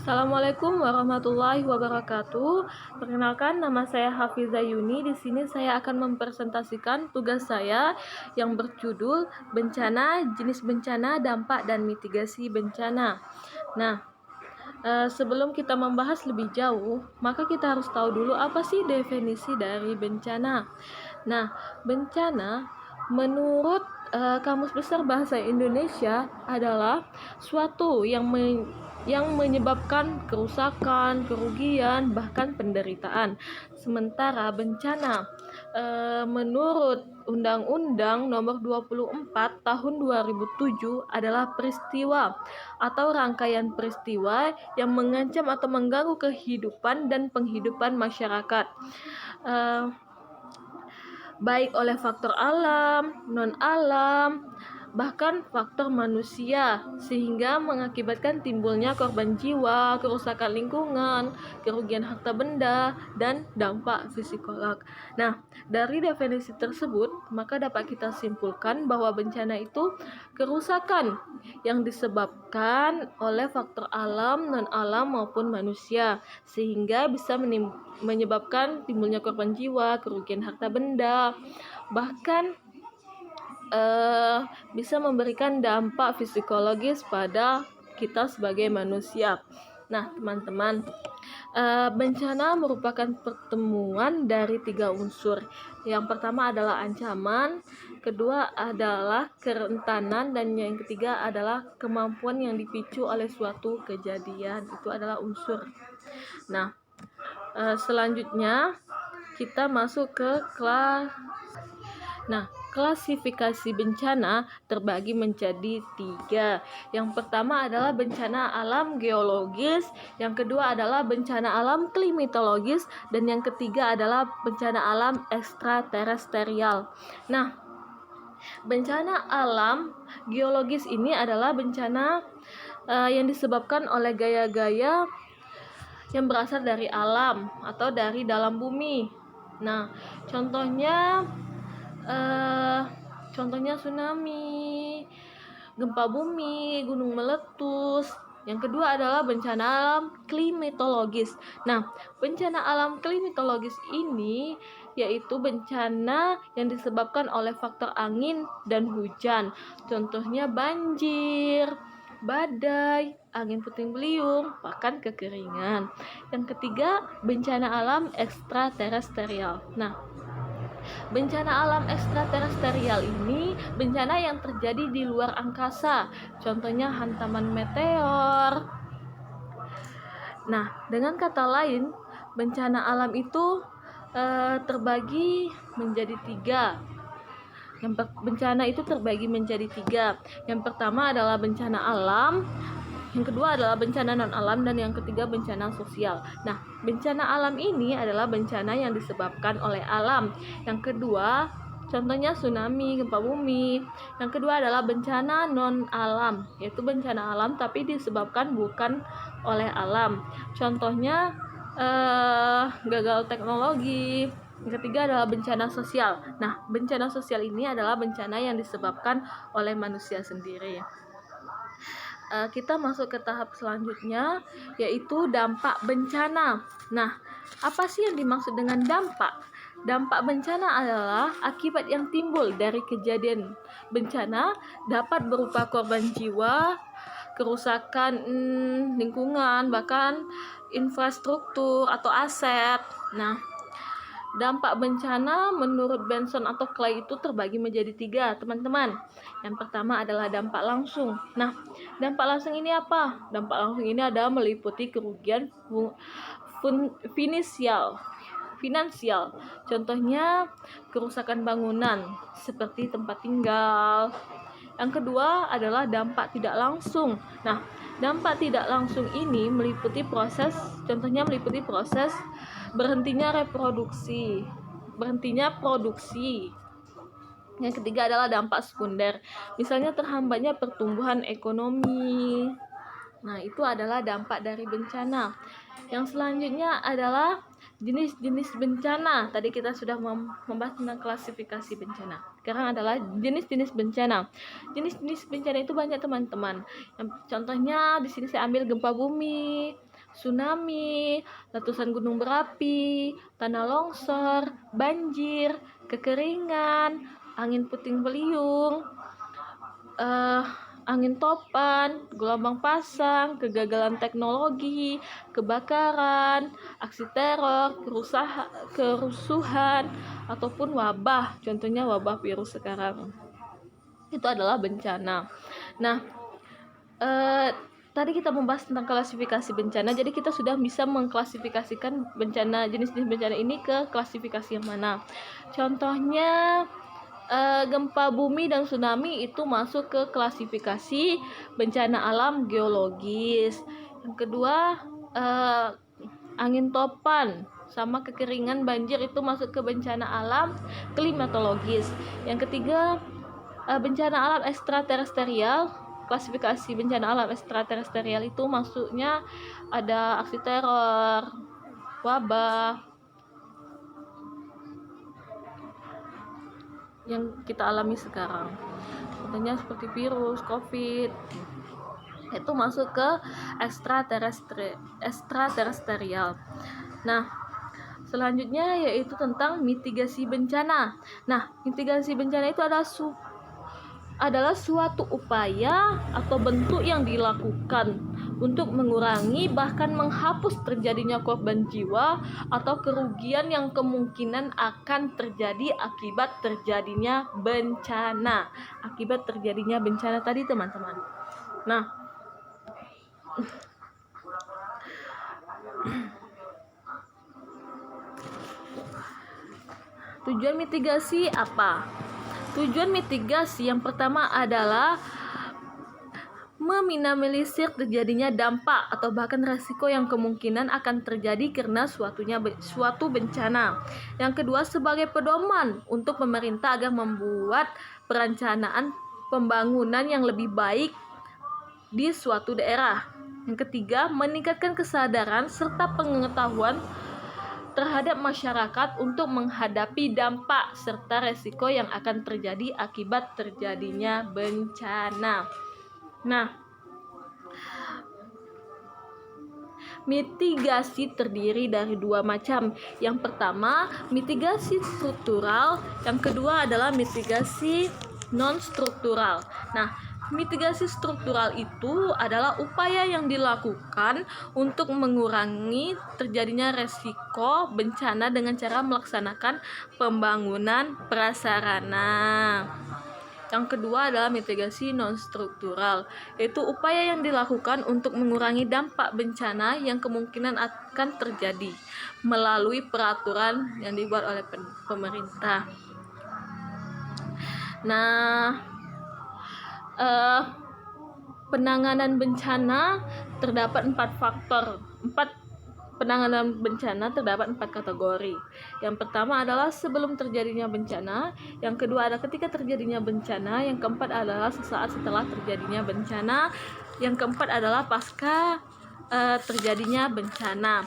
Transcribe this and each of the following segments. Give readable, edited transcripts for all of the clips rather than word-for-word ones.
Assalamualaikum warahmatullahi wabarakatuh. Perkenalkan, nama saya Hafiza Yuni. Di sini saya akan mempresentasikan tugas saya yang berjudul Bencana, Jenis Bencana, Dampak dan Mitigasi Bencana. Nah, sebelum kita membahas lebih jauh, maka kita harus tahu dulu apa sih definisi dari bencana. Nah, bencana menurut Kamus Besar Bahasa Indonesia adalah suatu yang menyebabkan kerusakan, kerugian, bahkan penderitaan. Sementara bencana menurut Undang-Undang Nomor 24 Tahun 2007 adalah peristiwa atau rangkaian peristiwa yang mengancam atau mengganggu kehidupan dan penghidupan masyarakat. Baik oleh faktor alam, non-alam, bahkan faktor manusia, sehingga mengakibatkan timbulnya korban jiwa, kerusakan lingkungan, kerugian harta benda, dan dampak psikolog. Nah, dari definisi tersebut, maka dapat kita simpulkan bahwa bencana itu kerusakan yang disebabkan oleh faktor alam, non-alam maupun manusia, sehingga bisa menyebabkan timbulnya korban jiwa, kerugian harta benda, bahkan bisa memberikan dampak psikologis pada kita sebagai manusia. Nah, teman-teman, bencana merupakan pertemuan dari 3 unsur. Yang pertama adalah ancaman, kedua adalah kerentanan, dan yang ketiga adalah kemampuan yang dipicu oleh suatu kejadian. Itu adalah unsur. Nah, selanjutnya kita masuk ke klasifikasi bencana terbagi menjadi 3. Yang pertama adalah bencana alam geologis, yang kedua adalah bencana alam klimatologis, dan yang ketiga adalah bencana alam ekstraterestrial. Nah, bencana alam geologis ini adalah bencana yang disebabkan oleh gaya-gaya yang berasal dari alam atau dari dalam bumi. Nah, contohnya tsunami, gempa bumi, gunung meletus. Yang kedua adalah bencana alam klimatologis. Nah, bencana alam klimatologis ini yaitu bencana yang disebabkan oleh faktor angin dan hujan. Contohnya banjir, badai, angin puting beliung, bahkan kekeringan. Yang ketiga, bencana alam ekstraterestrial. Nah, bencana alam ekstraterestrial ini bencana yang terjadi di luar angkasa, contohnya hantaman meteor. Nah, dengan kata lain, bencana alam itu terbagi menjadi 3. Bencana itu terbagi menjadi 3. Yang pertama adalah bencana alam, yang kedua adalah bencana non-alam, dan yang ketiga bencana sosial. Nah, bencana alam ini adalah bencana yang disebabkan oleh alam. Yang kedua, contohnya tsunami, gempa bumi. Yang kedua adalah bencana non-alam, yaitu bencana alam tapi disebabkan bukan oleh alam. Contohnya gagal teknologi. Yang ketiga adalah bencana sosial. Nah, bencana sosial ini adalah bencana yang disebabkan oleh manusia sendiri. Kita masuk ke tahap selanjutnya, yaitu dampak bencana. Nah, apa sih yang dimaksud dengan dampak? Dampak bencana adalah akibat yang timbul dari kejadian bencana, dapat berupa korban jiwa, kerusakan lingkungan, bahkan infrastruktur atau aset. Nah, dampak bencana menurut Benson atau Clay itu terbagi menjadi 3, teman-teman. Yang pertama adalah dampak langsung. Nah, dampak langsung ini apa? Dampak langsung ini adalah meliputi kerugian finansial. Contohnya kerusakan bangunan seperti tempat tinggal. Yang kedua adalah dampak tidak langsung. Nah, dampak tidak langsung ini meliputi proses berhentinya produksi. Yang ketiga adalah dampak sekunder, misalnya terhambatnya pertumbuhan ekonomi. Nah, itu adalah dampak dari bencana. Yang selanjutnya adalah jenis-jenis bencana. Tadi kita sudah membahas tentang klasifikasi bencana. Sekarang adalah jenis-jenis bencana. Jenis-jenis bencana itu banyak, teman-teman. Contohnya di sini saya ambil gempa bumi, tsunami, letusan gunung berapi, tanah longsor, banjir, kekeringan, angin puting beliung, angin topan, gelombang pasang, kegagalan teknologi, kebakaran, aksi teror, kerusuhan, ataupun wabah. Contohnya wabah virus sekarang. Itu adalah bencana. Nah, tadi kita membahas tentang klasifikasi bencana, jadi kita sudah bisa mengklasifikasikan bencana, jenis-jenis bencana ini ke klasifikasi yang mana. Contohnya gempa bumi dan tsunami itu masuk ke klasifikasi bencana alam geologis. Yang kedua, angin topan sama kekeringan, banjir itu masuk ke bencana alam klimatologis. Yang ketiga, bencana alam ekstraterestrial. Klasifikasi bencana alam ekstraterestrial itu maksudnya ada aksi teror, wabah yang kita alami sekarang. Contohnya seperti virus, COVID. Itu masuk ke ekstraterestrial. Nah, selanjutnya yaitu tentang mitigasi bencana. Nah, mitigasi bencana itu adalah suatu upaya atau bentuk yang dilakukan untuk mengurangi bahkan menghapus terjadinya korban jiwa atau kerugian yang kemungkinan akan terjadi akibat terjadinya bencana. Akibat terjadinya bencana tadi, teman-teman. Nah, tujuan mitigasi apa? Tujuan mitigasi yang pertama adalah meminimalisir terjadinya dampak atau bahkan resiko yang kemungkinan akan terjadi karena suatu bencana. Yang kedua, sebagai pedoman untuk pemerintah agar membuat perencanaan pembangunan yang lebih baik di suatu daerah. Yang ketiga, meningkatkan kesadaran serta pengetahuan terhadap masyarakat untuk menghadapi dampak serta resiko yang akan terjadi akibat terjadinya bencana. Nah, mitigasi terdiri dari dua macam. Yang pertama, mitigasi struktural. Yang kedua adalah mitigasi non-struktural. Nah, mitigasi struktural itu adalah upaya yang dilakukan untuk mengurangi terjadinya resiko bencana dengan cara melaksanakan pembangunan prasarana. Yang kedua adalah mitigasi non-struktural, yaitu upaya yang dilakukan untuk mengurangi dampak bencana yang kemungkinan akan terjadi melalui peraturan yang dibuat oleh pemerintah. Nah, penanganan bencana terdapat 4 faktor. Penanganan bencana terdapat 4 kategori. Yang pertama adalah sebelum terjadinya bencana, yang kedua adalah ketika terjadinya bencana, yang keempat adalah sesaat setelah terjadinya bencana, yang keempat adalah pasca terjadinya bencana.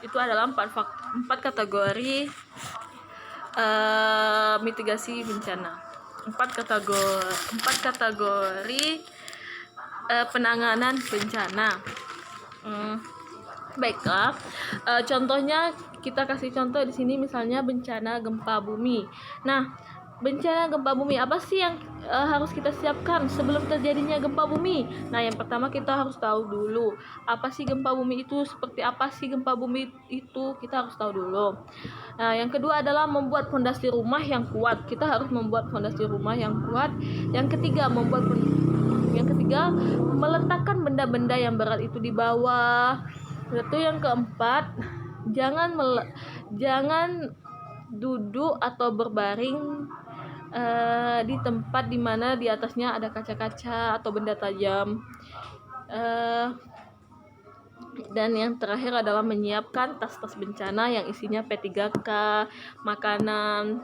Itu adalah 4 kategori mitigasi bencana. 4 kategori penanganan bencana. Baiklah, contohnya kita kasih contoh di sini, misalnya bencana gempa bumi. Nah, bencana gempa bumi apa sih yang harus kita siapkan sebelum terjadinya gempa bumi? Nah, yang pertama kita harus tahu dulu apa sih gempa bumi itu, seperti apa sih gempa bumi itu, kita harus tahu dulu. Nah, yang kedua adalah membuat fondasi rumah yang kuat. Kita harus membuat fondasi rumah yang kuat. Yang ketiga, meletakkan benda-benda yang berat itu di bawah. Itu yang keempat, jangan duduk atau berbaring di tempat dimana di atasnya ada kaca-kaca atau benda tajam. Dan yang terakhir adalah menyiapkan tas-tas bencana yang isinya P3K, makanan,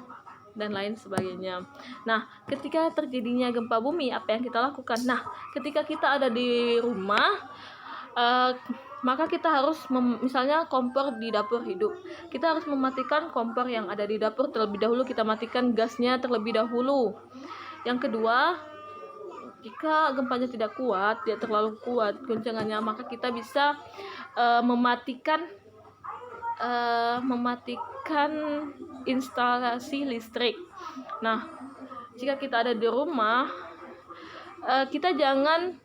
dan lain sebagainya. Nah, ketika terjadinya gempa bumi, apa yang kita lakukan? Nah, ketika kita ada di rumah, maka kita harus misalnya kompor di dapur hidup, kita harus mematikan kompor yang ada di dapur terlebih dahulu, kita matikan gasnya terlebih dahulu. Yang kedua, Jika gempanya tidak kuat, tidak terlalu kuat goncangannya, maka kita bisa mematikan instalasi listrik. Nah, jika kita ada di rumah, kita jangan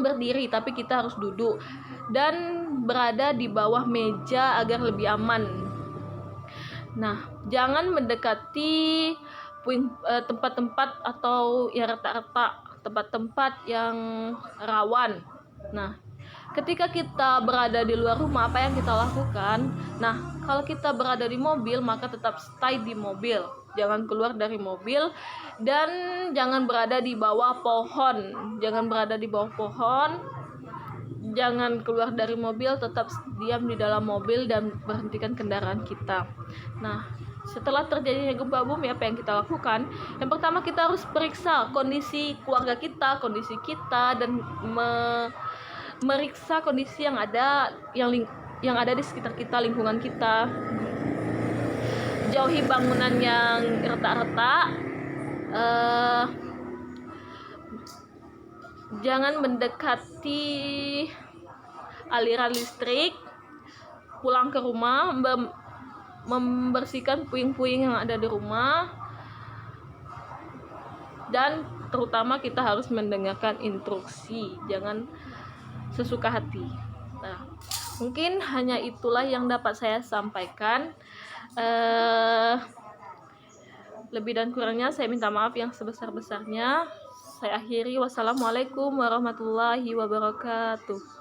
berdiri, tapi kita harus duduk dan berada di bawah meja agar lebih aman. Nah, jangan mendekati tempat-tempat atau ya retak-retak, tempat-tempat yang rawan. Nah, ketika kita berada di luar rumah, apa yang kita lakukan? Nah, kalau kita berada di mobil, maka tetap stay di mobil. Jangan keluar dari mobil dan jangan berada di bawah pohon. Jangan berada di bawah pohon. Jangan keluar dari mobil, tetap diam di dalam mobil dan berhentikan kendaraan kita. Nah, setelah terjadinya gempa bumi, apa yang kita lakukan? Yang pertama, kita harus periksa kondisi keluarga kita, kondisi kita, dan meriksa kondisi yang ada di sekitar kita, lingkungan kita. Jauhi bangunan yang retak-retak. Jangan mendekati aliran listrik. Pulang ke rumah, membersihkan puing-puing yang ada di rumah, dan terutama kita harus mendengarkan instruksi, jangan sesuka hati. Nah, mungkin hanya itulah yang dapat saya sampaikan. Lebih dan kurangnya saya minta maaf yang sebesar-besarnya. Saya akhiri. Wassalamualaikum warahmatullahi wabarakatuh.